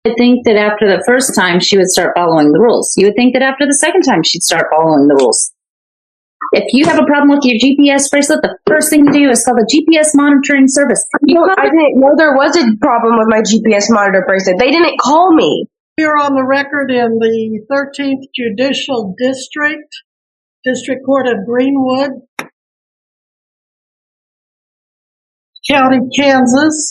would think that after the first time, she would start following the rules. You would think that after the second time, she'd start following the rules. If you have a problem with your GPS bracelet, the first thing you do is call the GPS monitoring service. I didn't know there was a problem with my GPS monitor bracelet. They didn't call me. Here on the record in the 13th Judicial District Court of Greenwood, County, Kansas,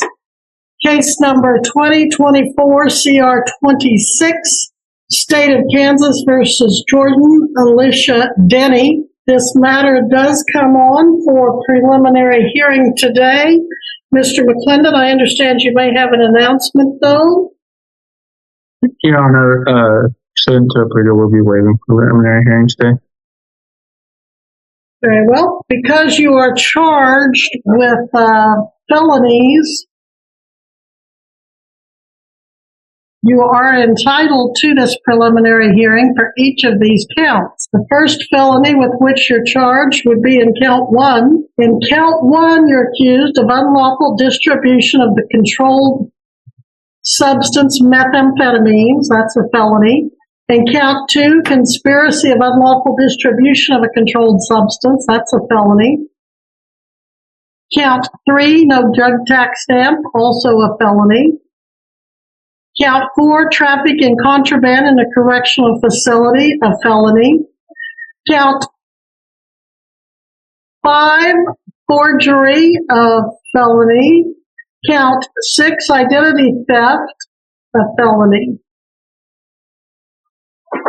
case number 2024 CR 26, State of Kansas versus Jordan Alicia Denny. This matter does come on for preliminary hearing today. Mr. McClendon, I understand you may have an announcement, though. Your Honor, said interpreter will be waiving preliminary hearing today. Very well. Because you are charged with felonies, you are entitled to this preliminary hearing for each of these counts. The first felony with which you're charged would be in count 1. In count 1, you're accused of unlawful distribution of the controlled substance methamphetamines. That's a felony. In count 2, conspiracy of unlawful distribution of a controlled substance. That's a felony. Count 3, no drug tax stamp, also a felony. Count 4, traffic in contraband in a correctional facility, a felony. Count 5, forgery, a felony. Count 6, identity theft, a felony.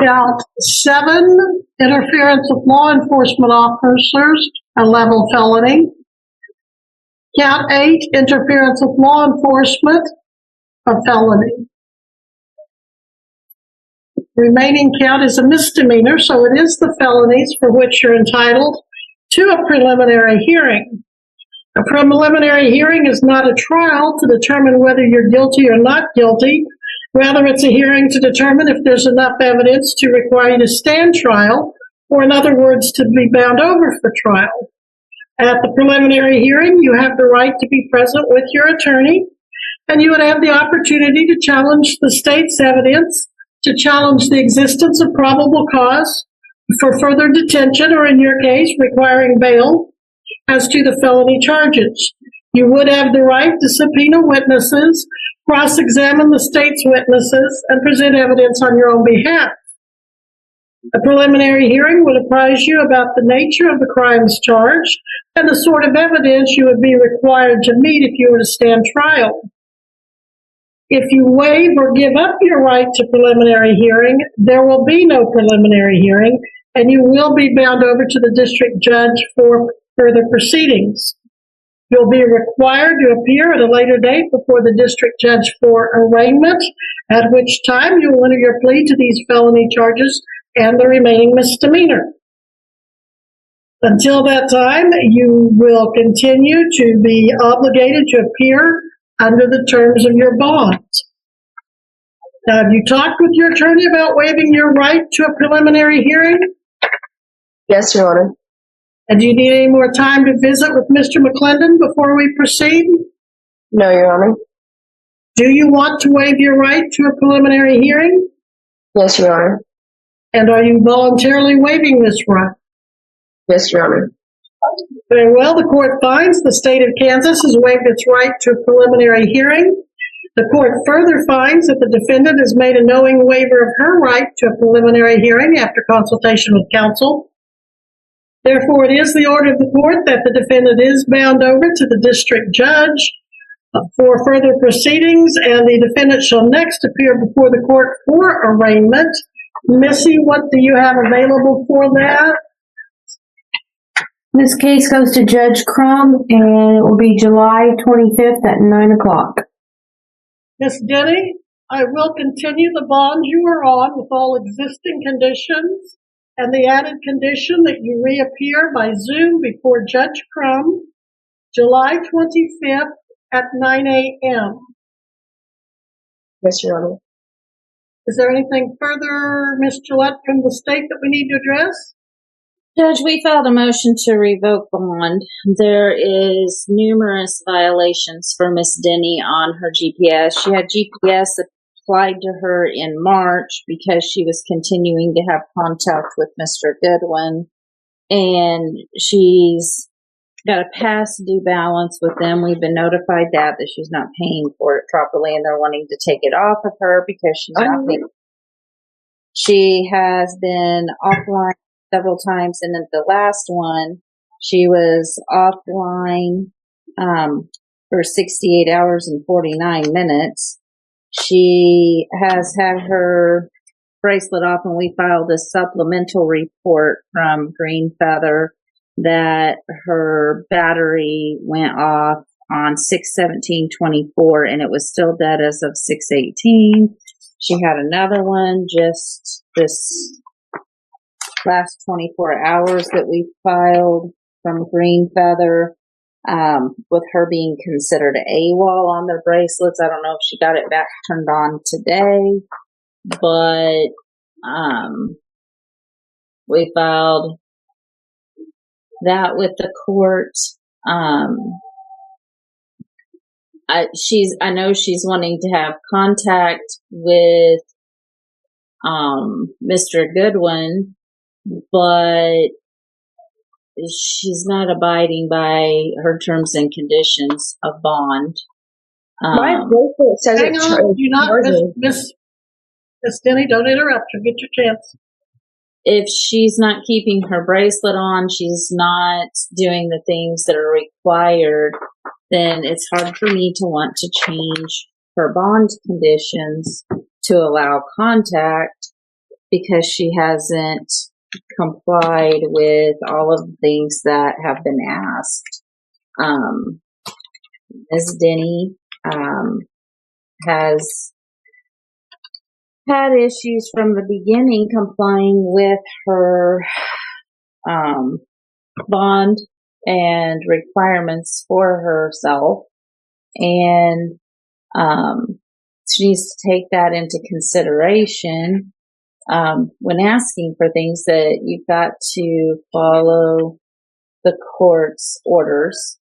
Count 7, interference with law enforcement officers, a level felony. Count 8, interference with law enforcement, a felony. The remaining count is a misdemeanor, so it is the felonies for which you're entitled to a preliminary hearing. A preliminary hearing is not a trial to determine whether you're guilty or not guilty. Rather, it's a hearing to determine if there's enough evidence to require you to stand trial, or in other words, to be bound over for trial. At the preliminary hearing, you have the right to be present with your attorney, and you would have the opportunity to challenge the state's evidence, to challenge the existence of probable cause for further detention, or in your case, requiring bail as to the felony charges. You would have the right to subpoena witnesses, cross-examine the state's witnesses, and present evidence on your own behalf. A preliminary hearing would apprise you about the nature of the crimes charged and the sort of evidence you would be required to meet if you were to stand trial. If you waive or give up your right to preliminary hearing, there will be no preliminary hearing, and you will be bound over to the district judge for further proceedings. You'll be required to appear at a later date before the district judge for arraignment, at which time you will enter your plea to these felony charges and the remaining misdemeanor. Until that time, you will continue to be obligated to appear under the terms of your bonds. Now, have you talked with your attorney about waiving your right to a preliminary hearing? Yes, Your Honor. And do you need any more time to visit with Mr. McClendon before we proceed? No, Your Honor. Do you want to waive your right to a preliminary hearing? Yes, Your Honor. And are you voluntarily waiving this right? Yes, Your Honor. Very well. The court finds the state of Kansas has waived its right to a preliminary hearing. The court further finds that the defendant has made a knowing waiver of her right to a preliminary hearing after consultation with counsel. Therefore, it is the order of the court that the defendant is bound over to the district judge for further proceedings, and the defendant shall next appear before the court for arraignment. Missy, what do you have available for that? This case goes to Judge Crum, and it will be July 25th at 9 o'clock. Miss Denny, I will continue the bond you are on with all existing conditions, and the added condition that you reappear by Zoom before Judge Crum, July 25th at 9 a.m. Yes, Your Honor. Is there anything further, Ms. Gillette, from the state that we need to address? Judge, we filed a motion to revoke bond. There is numerous violations for Miss Denny on her GPS. She had GPS applied to her in March because she was continuing to have contact with Mr. Goodwin, and she's got a past due balance with them. We've been notified that she's not paying for it properly, and they're wanting to take it off of her because she's not paying. She has been offline several times, and at the last one, she was offline for 68 hours and 49 minutes. She has had her bracelet off, and we filed a supplemental report from Green Feather that her battery went off on 6/17/24, and it was still dead as of 6/18. She had another one just this last 24 hours that we filed from Green Feather, with her being considered AWOL on their bracelets. I don't know if she got it back turned on today, but we filed that with the court. I know she's wanting to have contact with Mr. Goodwin, but she's not abiding by her terms and conditions of bond. My bracelet says Hang it's on, do not, charging. Miss Denny, don't interrupt her. Get your chance. If she's not keeping her bracelet on, she's not doing the things that are required, then it's hard for me to want to change her bond conditions to allow contact because she hasn't complied with all of the things that have been asked. Ms. Denny has had issues from the beginning complying with her bond and requirements for herself, and she needs to take that into consideration when asking for things, that you've got to follow the court's orders.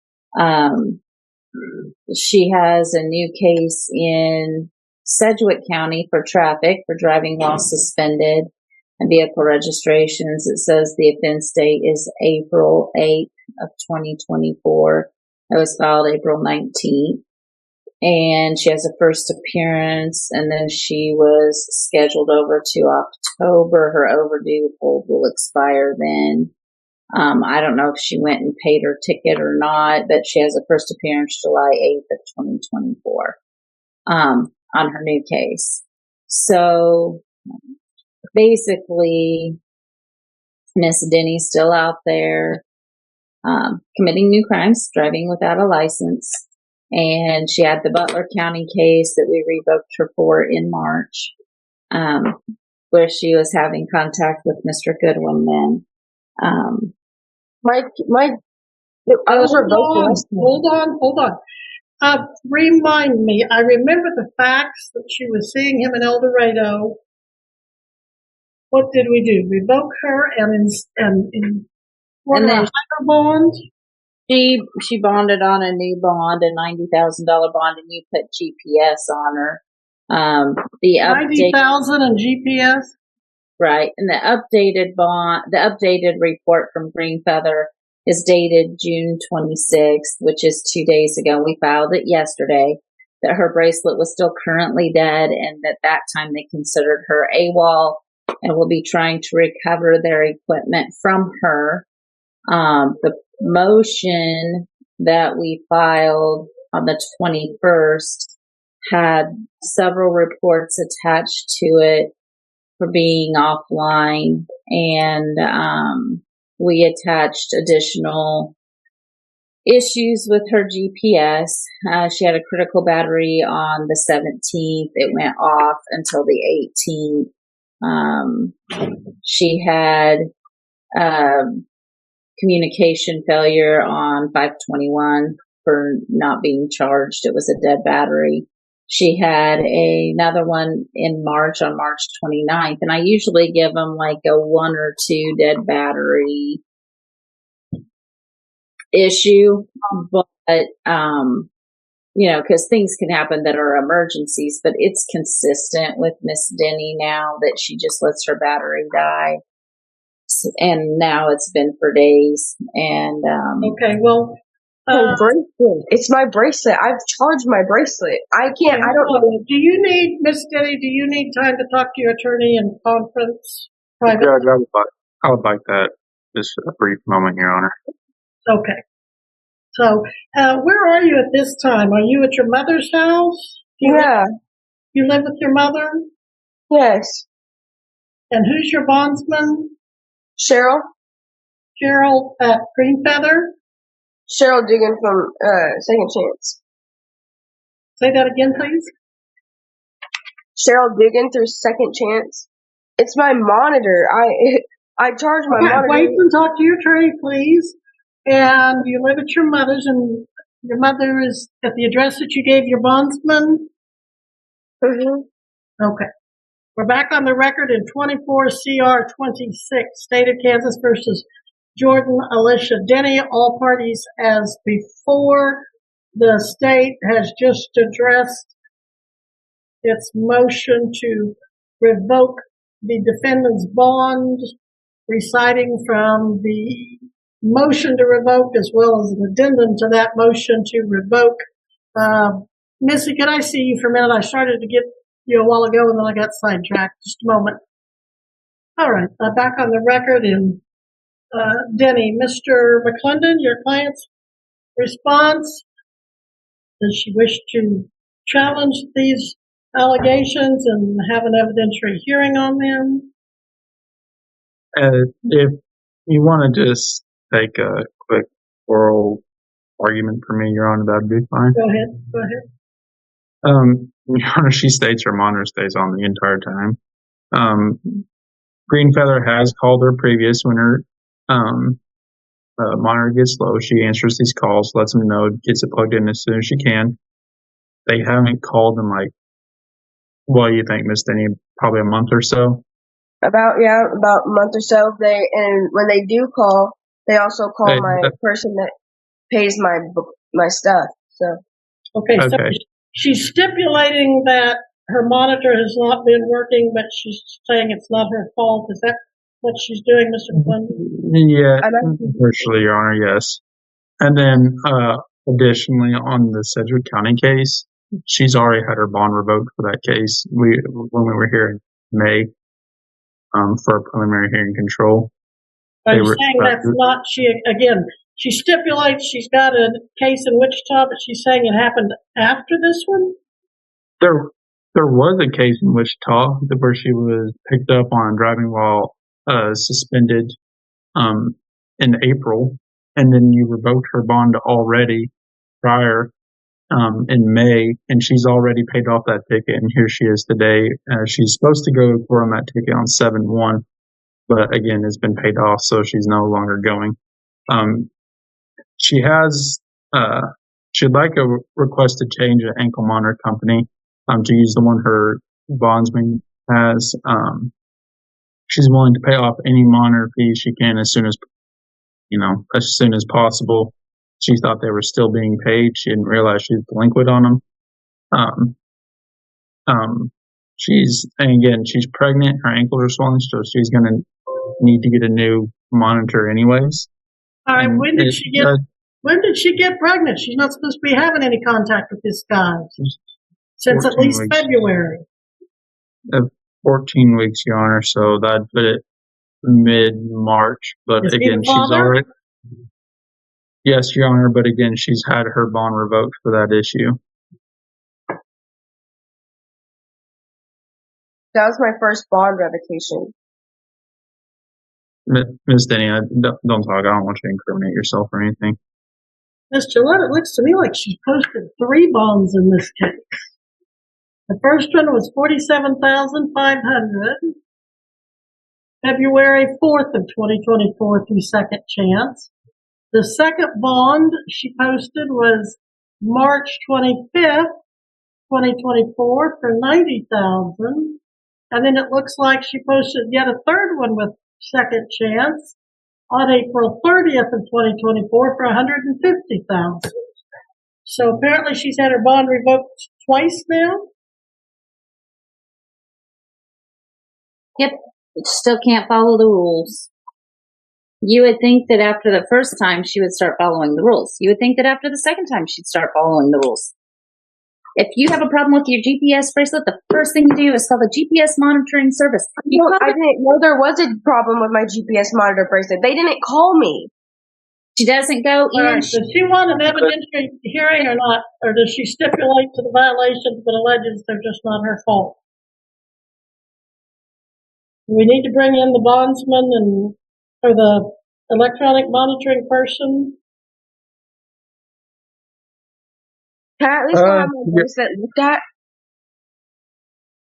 She has a new case in Sedgwick County for traffic for driving while suspended and vehicle registrations. It says the offense date is April 8th of 2024. It was filed April 19th. And she has a first appearance, and then she was scheduled over to October. Her overdue hold will expire then. I don't know if she went and paid her ticket or not, but she has a first appearance July 8th of 2024 on her new case. So basically, Miss Denny's still out there committing new crimes, driving without a license. And she had the Butler County case that we revoked her for in March, where she was having contact with Mr. Goodwin then. Those were both. Hold on. Remind me, I remember the facts that she was seeing him in El Dorado. What did we do? Revoke her and then higher bond? She bonded on a new bond, a $90,000 bond, and you put GPS on her. The $90,000 in GPS? Right. And the updated report from Green Feather is dated June 26th, which is 2 days ago. We filed it yesterday, that her bracelet was still currently dead, and at that time they considered her AWOL and will be trying to recover their equipment from her. The motion that we filed on the 21st had several reports attached to it for being offline, and we attached additional issues with her GPS. She had a critical battery on the 17th. It went off until the 18th. She had communication failure on 5/21 for not being charged. It was a dead battery. She had another one in March, on March 29th, and I usually give them like a 1 or 2 dead battery issue, but because things can happen that are emergencies, but it's consistent with Miss Denny now that she just lets her battery die. And now it's been for days. And, Okay, well, My bracelet. It's my bracelet. I've charged my bracelet. I can't. I don't know. do you need, Miss Denny, do you need time to talk to your attorney in conference? Private? Judge, I would like that just a brief moment, Your Honor. Okay. So, where are you at this time? Are you at your mother's house? Yeah. You live with your mother? Yes. And who's your bondsman? Cheryl. Cheryl at Green Feather? Cheryl Dugan from Second Chance. Say that again, please. Cheryl Dugan through Second Chance. It's my monitor. I charge my monitor. Wait and talk to your attorney, please. And you live at your mother's, and your mother is at the address that you gave your bondsman? Mm-hmm. Okay. We're back on the record in 24 CR 26, State of Kansas versus Jordan Alicia Denny. All parties as before. The state has just addressed its motion to revoke the defendant's bond, reciting from the motion to revoke as well as an addendum to that motion to revoke. Missy, could I see you for a minute? I started to get you a while ago and then I got sidetracked. Just a moment. All right, back on the record in Denny. Mr. McClendon, your client's response. Does she wish to challenge these allegations and have an evidentiary hearing on them? If you want to just take a quick oral argument for me, Your Honor, that'd be fine. Go ahead. Your Honor, she states her monitor stays on the entire time. Green Feather has called her previous when her monitor gets low. She answers these calls, lets them know, gets it plugged in as soon as she can. They haven't called in you think, Miss Denny, probably a month or so? About a month or so. And when they do call, they also call my person that pays my stuff. So Okay. So she's stipulating that her monitor has not been working, but she's saying it's not her fault. Is that what she's doing, Mr. McClendon? Yeah, virtually, Your Honor, yes. And then, additionally, on the Sedgwick County case, she's already had her bond revoked for that case. When we were here in May, for a preliminary hearing control. I'm saying that's not, she stipulates she's got a case in Wichita, but she's saying it happened after this one? There was a case in Wichita where she was picked up on driving while suspended in April, and then you revoked her bond already prior in May, and she's already paid off that ticket, and here she is today. She's supposed to go to court on that ticket on 7/1, but again, it's been paid off, so she's no longer going. She has, she'd like a request to change the ankle monitor company, to use the one her bondsman has. She's willing to pay off any monitor fees she can as soon as possible. She thought they were still being paid. She didn't realize she was delinquent on them. She's pregnant. Her ankles are swollen, so she's going to need to get a new monitor anyways. All right. When did she get pregnant? She's not supposed to be having any contact with this guy since at least weeks. February. 14 weeks, Your Honor. So that'd put it mid-March. But again, she's already. Yes, Your Honor. But again, she's had her bond revoked for that issue. That was my first bond revocation. Ms. Denny, don't talk. I don't want you to incriminate yourself or anything. Ms. Gillette, it looks to me like she posted 3 bonds in this case. The first one was $47,500. February 4th of 2024 through Second Chance. The second bond she posted was March 25th, 2024 for $90,000. And then it looks like she posted yet a third one with Second Chance on April 30th of 2024 for $150,000. So apparently she's had her bond revoked twice now. Yep. Still can't follow the rules. You would think that after the first time she would start following the rules. You would think that after the second time she'd start following the rules. If you have a problem with your GPS bracelet, the first thing you do is call the GPS monitoring service. I didn't know there was a problem with my GPS monitor bracelet. They didn't call me. She doesn't go in. Right. Does she want an evidentiary hearing or not? Or does she stipulate to the violations but alleges they're just not her fault? We need to bring in the bondsman or the electronic monitoring person. Can I at least have my bracelet looked at?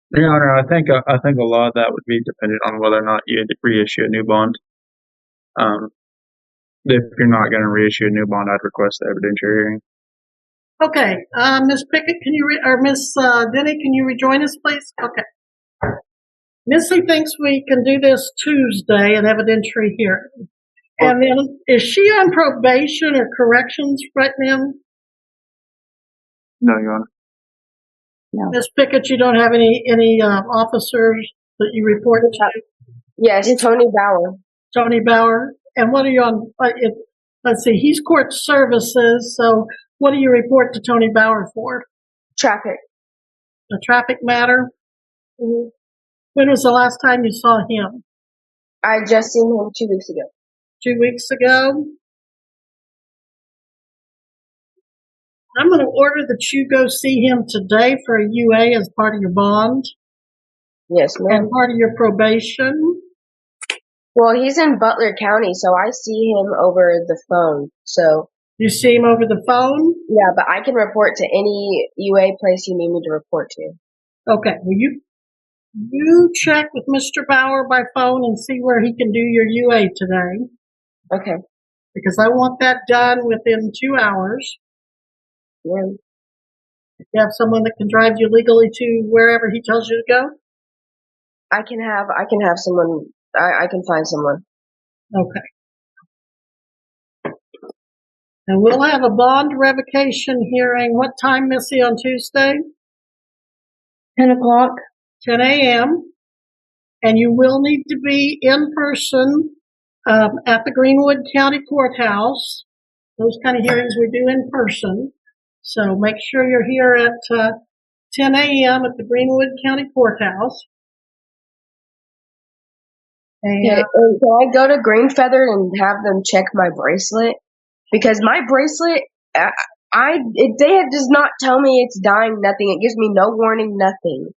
Your Honor, I think a lot of that would be dependent on whether or not you reissue a new bond. If you're not going to reissue a new bond, I'd request the evidentiary hearing. Okay, Ms. Pickett, or Ms. Denny, can you rejoin us, please? Okay. Missy thinks we can do this Tuesday, an evidentiary hearing. And then, is she on probation or corrections right now? No, Your Honor. No. Ms. Pickett, you don't have any officers that you report to? Yes, Tony Bauer. Tony Bauer. And what are you on? Let's see, he's court services, so what do you report to Tony Bauer for? Traffic. A traffic matter? Mm-hmm. When was the last time you saw him? I just seen him 2 weeks ago. 2 weeks ago? I'm going to order that you go see him today for a UA as part of your bond. Yes, ma'am. And part of your probation. Well, he's in Butler County, so I see him over the phone. So you see him over the phone? Yeah, but I can report to any UA place you need me to report to. Okay. Well, you check with Mr. Bauer by phone and see where he can do your UA today. Okay. Because I want that done within 2 hours. Yeah. If you have someone that can drive you legally to wherever he tells you to go? I can have someone. I can find someone. Okay. And we'll have a bond revocation hearing. What time, Missy, on Tuesday? 10 o'clock. 10 a.m. And you will need to be in person at the Greenwood County Courthouse. Those kind of hearings we do in person. So make sure you're here at 10 a.m. at the Greenwood County Courthouse. And can I go to Green Feather and have them check my bracelet? Because my bracelet, they does not tell me it's dying, nothing. It gives me no warning, nothing.